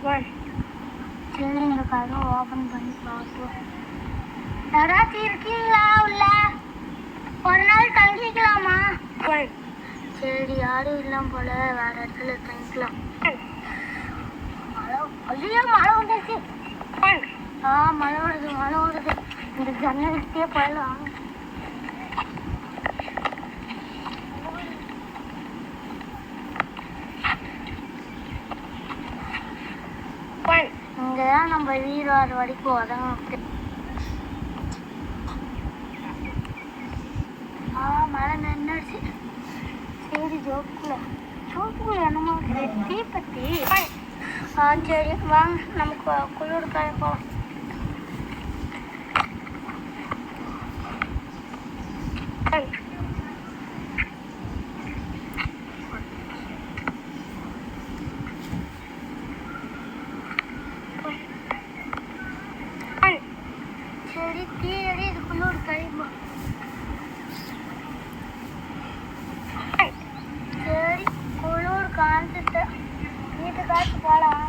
சரி இந்த கதவை ஓப்பன் பண்ணி பார்ப்போம். யாராச்சும் இருக்கீங்களா உள்ள? ஒரு நாள் தங்கிக்கலாமா? சரி யாரும் இல்லாம போல வேற இடத்துல தங்கிக்கலாம். ஐயோ மழை வந்துருச்சு. மழை வருது. இந்த ஜன்னல்கிட்டே போயிடலாம். இங்கதான் நம்ம வீடு வர வரைக்கும் உதவும். மழை நின்றுச்சு. சரி ஜோக்குள்ள என்னமோ தீப்பத்தி. சரி வாங்க நமக்கு குளிர் காய போகலாம். சரி தீயடி இது குளிர் காயமா. சரி குளிர் காஞ்சிட்டு வீட்டுக்காச்சு போகலாம்.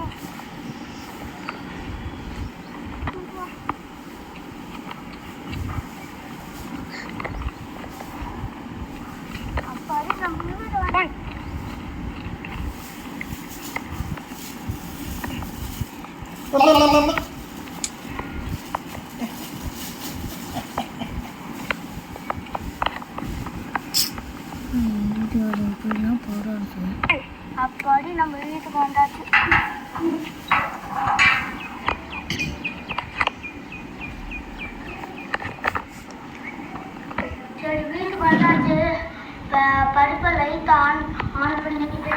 அப்பாடி நம்ம வீடு வரேன். அப்பாடி நம்ம வீட்டுக்கு வந்தாச்சு. சரி வீட்டுக்கு வந்தாச்சு. படுப்பை லைட் ஆன் பண்ணிக்கிட்டு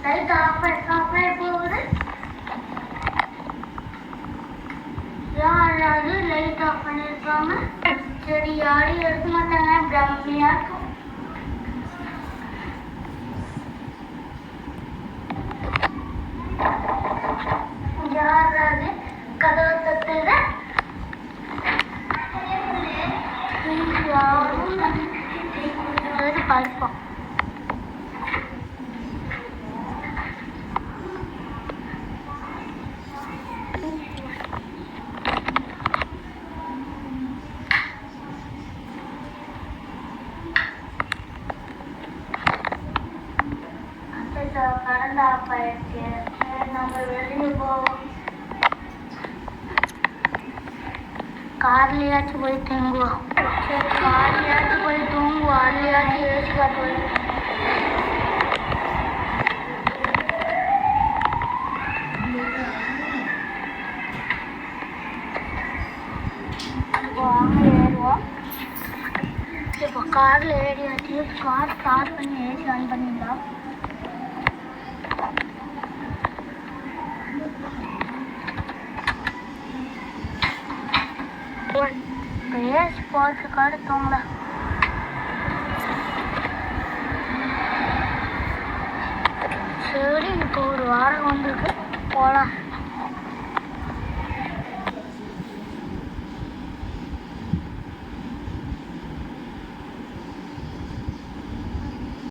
லைட் ஆஃப் போகுது. யாராவது லைட் ஆஃப் பண்ணியிருப்பாங்க. சரி யாரும் எடுக்க மாட்டாங்க. பிரம்மையா இருக்கும். யாராவது கதவை தட்டுற யாரும் படுப்போம். கரண்ட் ஆஃப் ஆயிடுச்சு. நம்ம வெளியே போவோம். கார்லையாச்சும் போய் தூங்குவோம். சரி கார்லையாச்சும் போய் தூங்குவோம். அதுலையாச்சும் ஏசி காட்டுவோம். வாங்க ஏறுவோம். இப்போ காரில் ஏறியாச்சு. கார் ஸ்டார்ட் பண்ணி ஏசி ஆன் பண்ணிடலாம். ஏசி போகிறதுக்காக தூங்கல. சரி இப்போ ஒரு வாரம் வந்துருக்கு போகலாம்.